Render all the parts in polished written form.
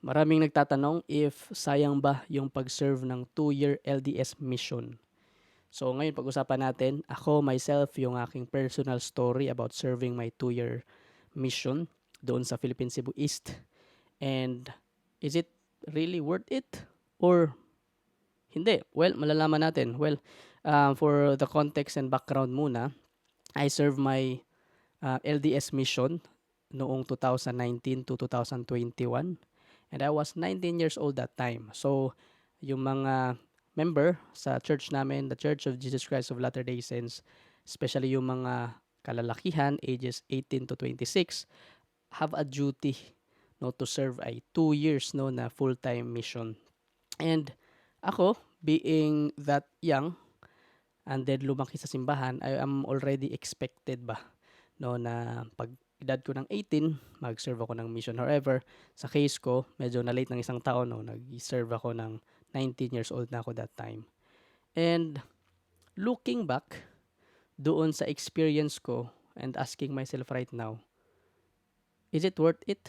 Maraming nagtatanong if sayang ba yung pag-serve ng 2-year LDS mission. So ngayon pag-usapan natin, ako myself yung aking personal story about serving my 2-year mission doon sa Philippine Cebu East. And is it really worth it or hindi? Well, malalaman natin. Well, for the context and background muna, I serve my LDS mission noong 2019 to 2021. And I was 19 years old that time. So, yung mga member sa church namin, the Church of Jesus Christ of Latter-day Saints, especially yung mga kalalakihan, ages 18 to 26, have a duty no to serve ay 2 years no na full-time mission. And ako, being that young and then lumaki sa simbahan, I am already expected ba no na pag edad ko ng 18, mag-serve ako ng mission. However, sa case ko, medyo na late ng isang taon, no, nag-serve ako ng 19 years old na ako that time. And looking back doon sa experience ko and asking myself right now, is it worth it?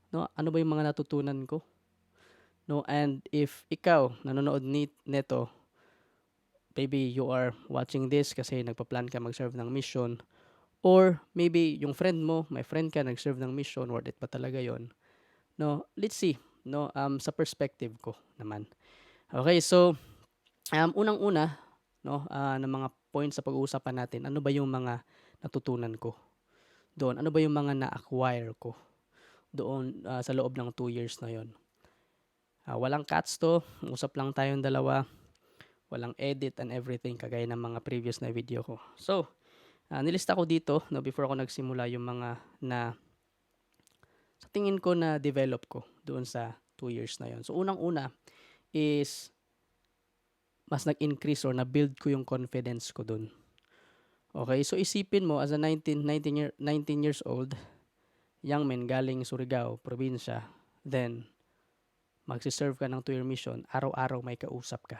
No, ano ba yung mga natutunan ko? No, and if ikaw nanonood neto, maybe you are watching this kasi nagpa-plan ka mag-serve ng mission. Or maybe yung friend mo, may friend ka nag-serve ng mission, worth it pa talaga yon. No, let's see, no, sa perspective ko naman. Okay, so unang-una, no, ng mga points sa pag-uusapan natin, ano ba yung mga natutunan ko doon? Ano ba yung mga na-acquire ko doon sa loob ng 2 years na yon? Walang cuts to, usap lang tayong dalawa, walang edit and everything kagaya ng mga previous na video ko. So, nilista ko dito no before ako nagsimula yung mga na sa tingin ko na develop ko doon sa 2 years na yon. So unang-una is mas nag-increase or na-build ko yung confidence ko doon. Okay, so isipin mo as a 19 years old, young man galing Surigao, probinsya, then magsiserve ka ng 2-year mission, araw-araw may kausap ka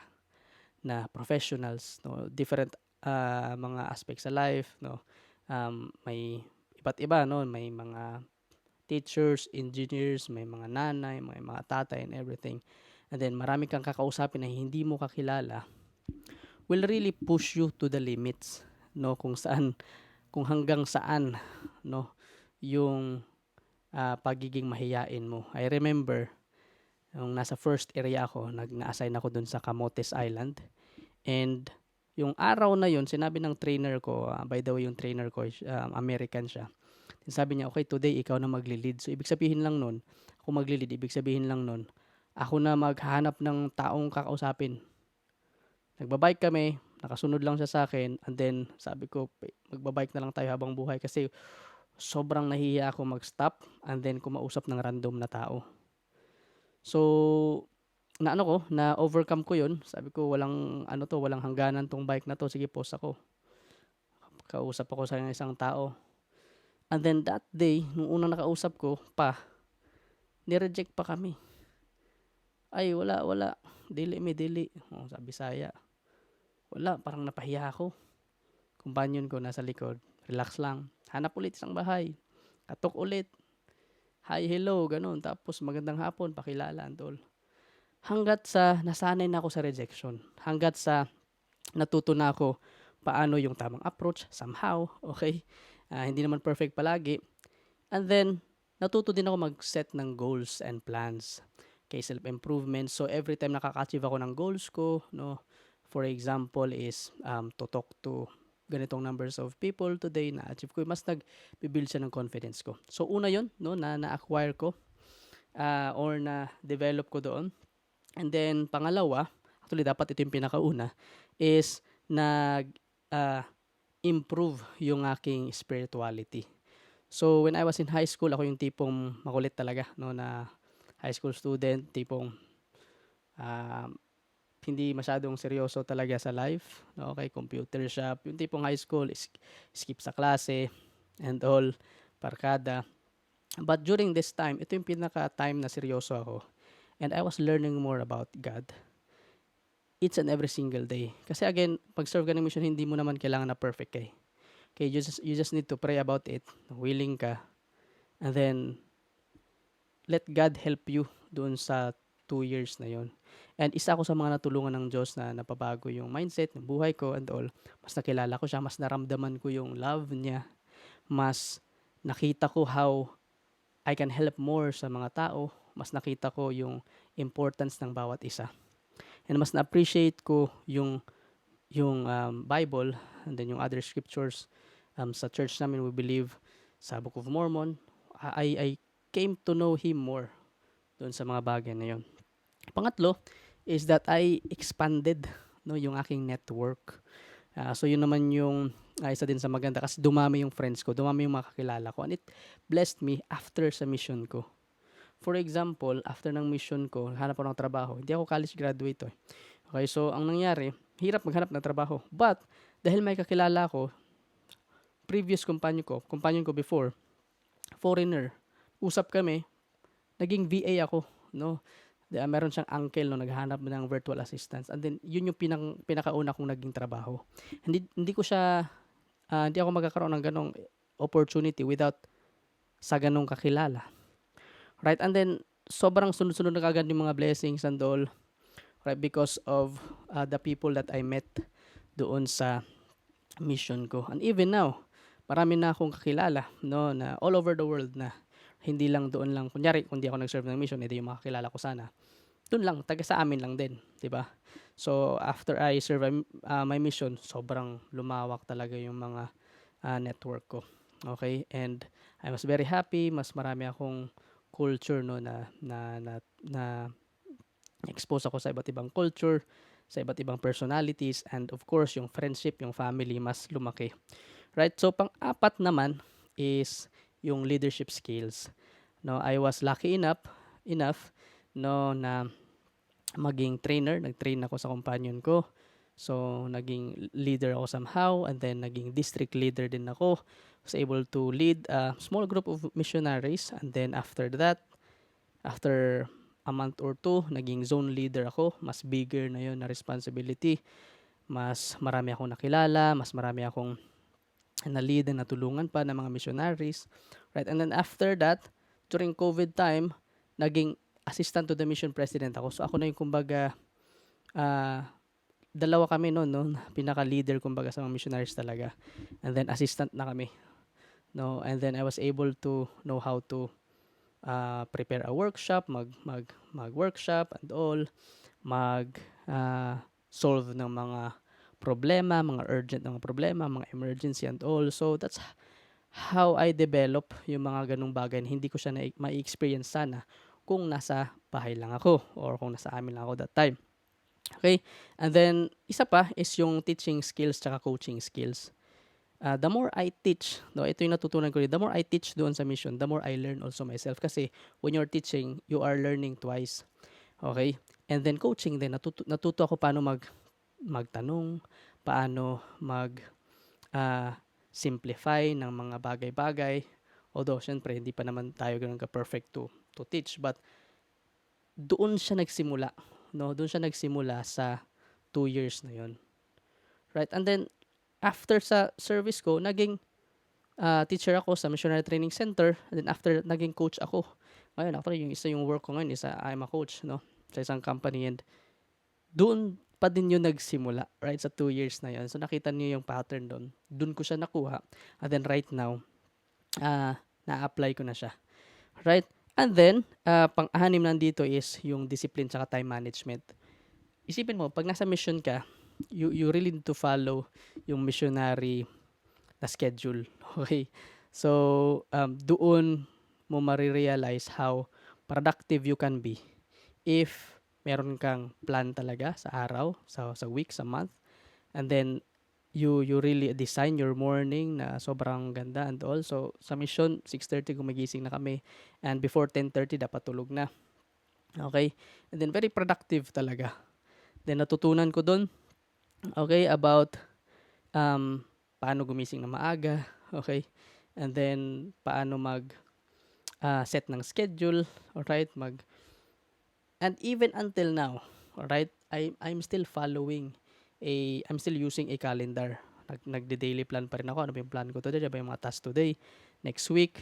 na professionals, no, different mga aspects sa life, no. May iba't iba, no, may mga teachers, engineers, may mga nanay, may mga tatay and everything. And then marami kang kakausapin na hindi mo kakilala will really push you to the limits, no, kung hanggang saan, no, yung pagiging mahiyain mo. I remember nung nasa first area ako, na-assign ako dun sa Camotes Island. And yung araw na yun, sinabi ng trainer ko, by the way, yung trainer ko, American siya. Sabi niya, okay, today ikaw na magli-lead. So, ibig sabihin lang nun, ako magli-lead, ibig sabihin lang nun, ako na maghahanap ng taong kakausapin. Nagbabike kami, nakasunod lang siya sa akin, and then sabi ko, magbabike na lang tayo habang buhay kasi sobrang nahihiya ako mag-stop and then kumausap ng random na tao. So, na overcome ko 'yun. Sabi ko walang hangganan tong bike na to. Sige, post ako. Kausap ako sa isang tao. And then that day, nung unang nakausap ko pa, ni-reject pa kami. Ay, wala. Dili mi, dili. Sa Bisaya. Wala, parang napahiya ako. Companion ko nasa likod. Relax lang. Hanap ulit isang bahay. Katok ulit. Hi, hello, ganun. Tapos magandang hapon, pakilala, tol. Hanggat sa nasanay na ako sa rejection. Hanggat sa natuto na ako paano yung tamang approach somehow, okay? Hindi naman perfect palagi. And then, natuto din ako mag-set ng goals and plans. Okay, self-improvement. So, every time nakaka-achieve ako ng goals ko, no, for example is to talk to ganitong numbers of people today na-achieve ko, mas nag-build siya ng confidence ko. So, una yon no, na-acquire ko or na-develop ko doon. And then, pangalawa, actually dapat ito yung pinakauna, is improve yung aking spirituality. So, when I was in high school, ako yung tipong makulit talaga, no, na high school student, tipong uh, hindi masyadong seryoso talaga sa life. No? Okay, computer shop. Yung tipong high school, skip sa klase and all, barkada. But during this time, ito yung pinaka-time na seryoso ako. And I was learning more about God each and every single day. Kasi again, pag-serve ka ng mission, hindi mo naman kailangan na perfect eh. Okay, you just need to pray about it, willing ka, and then let God help you doon sa 2 years na yon. And isa ako sa mga natulungan ng Diyos na napabago yung mindset ng buhay ko and all. Mas nakilala ko siya, mas naramdaman ko yung love niya, mas nakita ko how I can help more sa mga tao, mas nakita ko yung importance ng bawat isa. And mas na-appreciate ko yung Bible and then yung other scriptures. Sa church namin, we believe sa Book of Mormon. I came to know Him more doon sa mga bagay na yon. Pangatlo is that I expanded yung aking network. So yun naman yung isa din sa maganda kasi dumami yung friends ko, dumami yung makakilala ko, and it blessed me after sa mission ko. For example, after ng mission ko, hanap ako ng trabaho. Hindi ako college graduate. Okay, so ang nangyari, hirap maghanap ng trabaho. But dahil may kakilala ko, previous companion ko before, foreigner, usap kami, naging VA ako, no? Meron siyang uncle no naghahanap ng virtual assistants, and then yun yung pinakauna kong naging trabaho. Hindi ko siya hindi ako magkakaroon ng ganong opportunity without sa ganong kakilala. Right? And then sobrang sunod-sunod na kagad yung mga blessings and all, right, because of the people that I met doon sa mission ko. And even now, marami na akong kakilala, no, na all over the world na. Hindi lang doon lang. Kunyari, kung di ako nag-serve ng mission, edi yung makakilala ko sana. Doon lang, taga sa amin lang din, 'di ba? So after I serve my mission, sobrang lumawak talaga yung mga network ko. Okay? And I was very happy, mas marami akong culture no na expose ako sa iba't ibang culture, sa iba't ibang personalities, and of course, yung friendship, yung family mas lumaki. Right? So pang-apat naman is yung leadership skills. No, I was lucky enough no na maging trainer, nag-train ako sa companion ko. So, naging leader ako somehow, and then naging district leader din ako. Was able to lead a small group of missionaries, and then after that, after a month or two, naging zone leader ako. Mas bigger na yon na responsibility. Mas marami akong nakilala, mas marami akong na-lead na natulungan pa ng mga missionaries. Right? And then after that, during COVID time, naging assistant to the mission president ako. So ako na yung kumbaga dalawa kami noon, pinaka-leader kumbaga sa mga missionaries talaga. And then assistant na kami. No, and then I was able to know how to prepare a workshop, mag-workshop and all, solve ng mga problema, mga urgent na mga problema, mga emergency and all. So that's how I develop yung mga ganung bagay. Hindi ko siya ma-experience sana kung nasa bahay lang ako or kung nasa amin lang ako that time. Okay? And then, isa pa is yung teaching skills tsaka coaching skills. The more I teach, no, ito yung natutunan ko rin, the more I teach doon sa mission, the more I learn also myself. Kasi when you're teaching, you are learning twice. Okay? And then coaching din, natuto ako paano magtanong, paano simplify ng mga bagay-bagay. Although, syempre, hindi pa naman tayo ganun ka-perfect to teach. But, doon siya nagsimula. No? Doon siya nagsimula sa 2 years na yon. Right? And then, after sa service ko, naging teacher ako sa Missionary Training Center. And then, after, naging coach ako. Ngayon, actually, yung work ko ngayon is I'm a coach, no? Sa isang company. And doon pa din yung nagsimula, right? Sa 2 years na yon. So, nakita niyo yung pattern doon. Doon ko siya nakuha. And then, right now, na-apply ko na siya. Right? And then, pang-anim nandito is yung discipline tsaka time management. Isipin mo, pag nasa mission ka, you really need to follow yung missionary na schedule. Okay? So, doon mo marirealize how productive you can be if meron kang plan talaga sa araw, sa week, sa month. And then, you really design your morning na sobrang ganda and all. So, sa mission, 6:30 gumigising na kami. And before 10:30, dapat tulog na. Okay? And then, very productive talaga. Then, natutunan ko doon, okay, about paano gumising na maaga. Okay? And then, paano set ng schedule. Alright? And even until now, alright, I'm still following I'm still using a calendar. Nagde-daily plan pa rin ako. Ano ba yung plan ko today? Ano ba yung mga tasks today? Next week?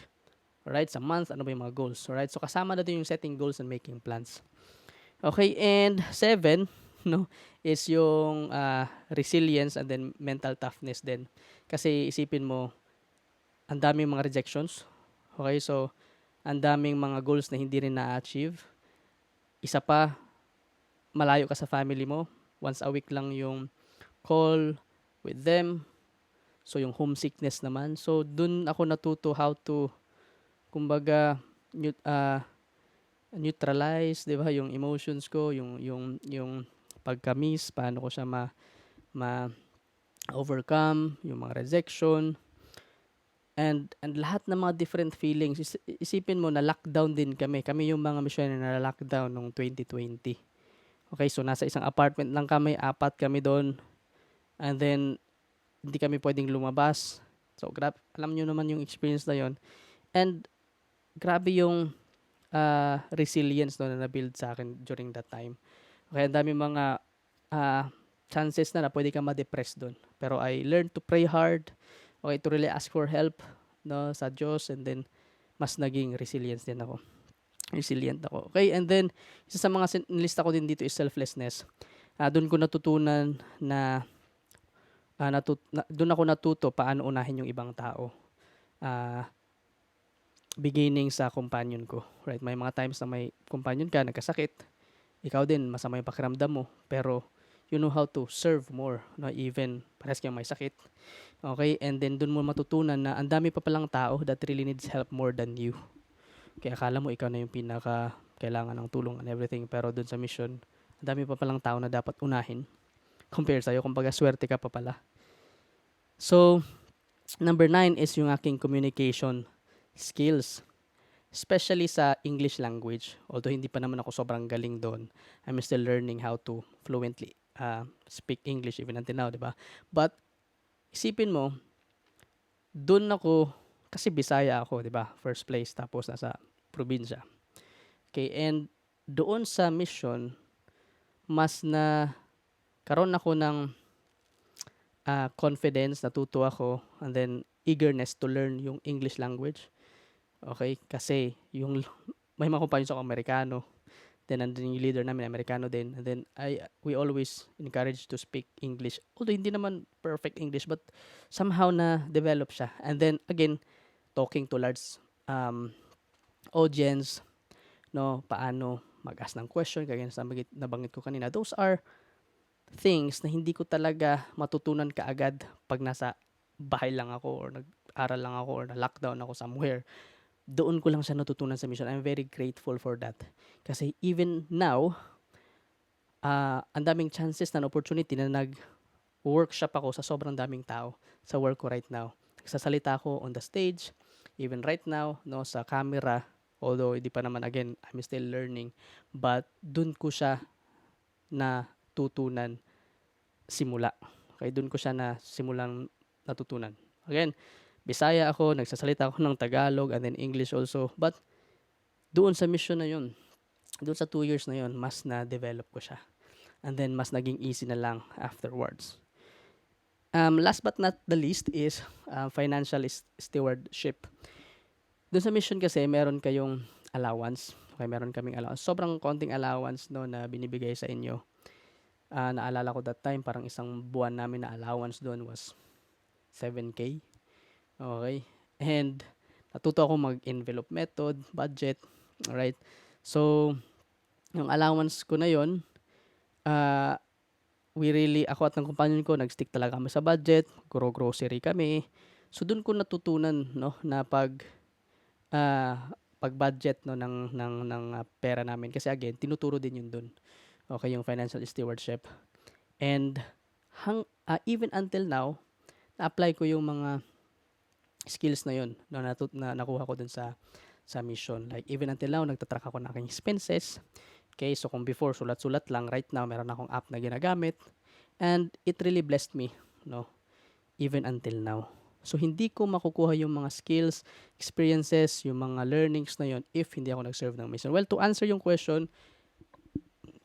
Alright, sa month, ano ba yung mga goals? Alright, so kasama na din yung setting goals and making plans. Okay, and 7, no, is yung resilience and then mental toughness din. Kasi isipin mo, ang daming mga rejections. Okay, so ang daming mga goals na hindi rin na-achieve. Isa pa, malayo ka sa family mo. Once a week lang yung call with them. So yung homesickness naman. So dun ako natuto how to, kumbaga, neutralize, 'di ba, yung emotions ko, yung pagka-miss, paano ko siya overcome, yung mga rejection, and lahat ng mga different feelings. Isipin mo na lockdown din kami. Kami yung mga missionary na lockdown nung 2020. Okay, so nasa isang apartment lang kami, 4 kami doon. And then hindi kami pwedeng lumabas. So alam niyo naman yung experience na yon. And grabe yung resilience no, na na-build sa akin during that time. Okay, ang dami mga chances na pwede kang ma-depress doon. Pero I learned to pray hard, okay, to really ask for help, no, sa Diyos, and then mas naging resilient ako. Okay, and then isa sa mga nilista ko din dito is selflessness. Doon ko natutunan na, doon ako natuto paano unahin yung ibang tao. Beginning sa companion ko, right? May mga times na may companion ka, nagkasakit, ikaw din, masama yung pakiramdam mo, pero you know how to serve more, no? Even parehas kayong may sakit. Okay, and then dun mo matutunan na ang dami pa palang tao that really needs help more than you. Kaya akala mo ikaw na yung pinaka kailangan ng tulong and everything, pero dun sa mission, ang dami pa palang tao na dapat unahin compare sa'yo, kumbaga swerte ka pa pala. So, number 9 is yung aking communication skills. Especially sa English language. Although hindi pa naman ako sobrang galing doon, I'm still learning how to fluently speak English even until now, di ba? But isipin mo, doon ako, kasi Bisaya ako, di ba? First place, tapos nasa probinsya. Okay, and doon sa mission, mas na karon ako ng confidence, natuto ako, and then eagerness to learn yung English language. Okay, kasi yung may mga companions ako Amerikano. Then nandun yung leader namin Amerikano din. And then we always encourage to speak English. Although hindi naman perfect English, but somehow na develop siya. And then again, talking to large audience, no, paano mag-ask ng question, kaya nabanggit ko kanina. Those are things na hindi ko talaga matutunan kaagad pag nasa bahay lang ako or nag-aral lang ako or na-lockdown ako somewhere. Doon ko lang siya natutunan sa mission. I'm very grateful for that. Kasi even now, ang daming chances na opportunity na nag-workshop ako sa sobrang daming tao sa work ko right now. Nagsasalita ako on the stage, even right now, no, sa camera, although hindi pa naman, again, I'm still learning, but doon ko siya na tutunan simula. Okay, doon ko siya na simulang natutunan. Again, Bisaya ako, nagsasalita ako ng Tagalog and then English also. But doon sa mission na yun, doon sa 2 years na yun, mas na-develop ko siya. And then mas naging easy na lang afterwards. Last but not the least is financial stewardship. Doon sa mission kasi, meron kayong allowance. Okay, meron kaming allowance. Sobrang konting allowance no, na binibigay sa inyo. Naalala ko that time, parang isang buwan namin na allowance doon was 7K. Okay. And natuto ako mag-envelope method, budget. Alright. So, yung allowance ko na yon, ako at ng companion ko, nag-stick talaga kami sa budget, grocery kami. So, dun ko natutunan, no, na pag-budget no, ng pera namin. Kasi again, tinuturo din yun dun. Okay, yung financial stewardship. And even until now, na-apply ko yung mga skills na yun na nakuha ko dun sa mission. Like even until now, nagtatrack ako ng aking expenses. Okay, so kung before sulat-sulat lang, right now meron akong app na ginagamit and it really blessed me, no, even until now. So hindi ko makukuha yung mga skills, experiences, yung mga learnings na yon if hindi ako nag-serve ng mission. Well, to answer yung question,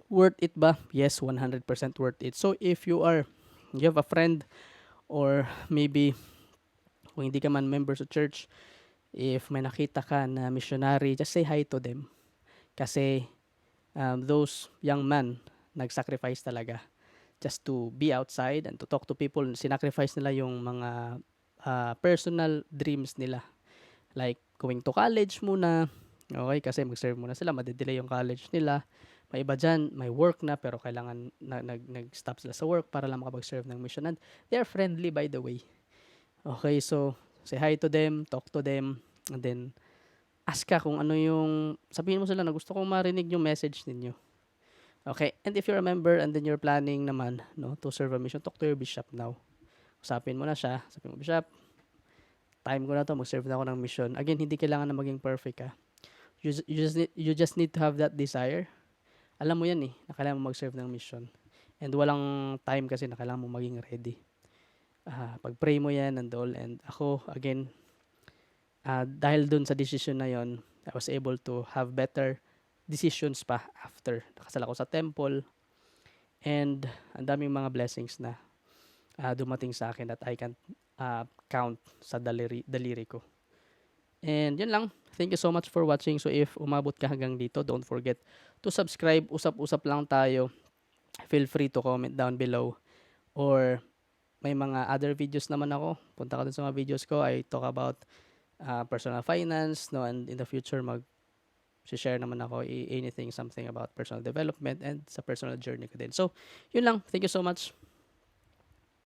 worth it ba? Yes, 100% worth it. So if you have a friend or maybe kung hindi ka man member sa church, If may nakita ka na missionary, just say hi to them. Kasi those young men nag-sacrifice talaga just to be outside and to talk to people. Sinacrifice nila yung mga personal dreams nila. Like going to college muna. Okay, kasi mag-serve muna sila, madedelay yung college nila. May iba dyan, may work na pero kailangan nag-stop sila sa work para lang makapag-serve ng mission. And they are friendly by the way. Okay, so say hi to them, talk to them, and then ask ka kung ano yung, sabihin mo sila na gusto kong marinig yung message ninyo. Okay, and if you're a member and then you're planning naman no, to serve a mission, talk to your bishop now. Usapin mo na siya, sabi mo, Bishop, time ko na to, mag-serve na ako ng mission. Again, hindi kailangan na maging perfect ka. You just need to have that desire. Alam mo yan na kailangan mo mag-serve ng mission. And walang time kasi na kailangan mo maging ready. Pag-pray mo yan and all. And ako, again, dahil dun sa decision na yon, I was able to have better decisions pa after. Nakasal ako sa temple. And ang daming mga blessings na dumating sa akin that I can count sa daliri ko. And yun lang. Thank you so much for watching. So if umabot ka hanggang dito, don't forget to subscribe. Usap-usap lang tayo. Feel free to comment down below. Or may mga other videos naman ako. Punta ka dun sa mga videos ko. I talk about personal finance. No? And in the future, share naman ako anything, something about personal development and sa personal journey ko din. So, yun lang. Thank you so much.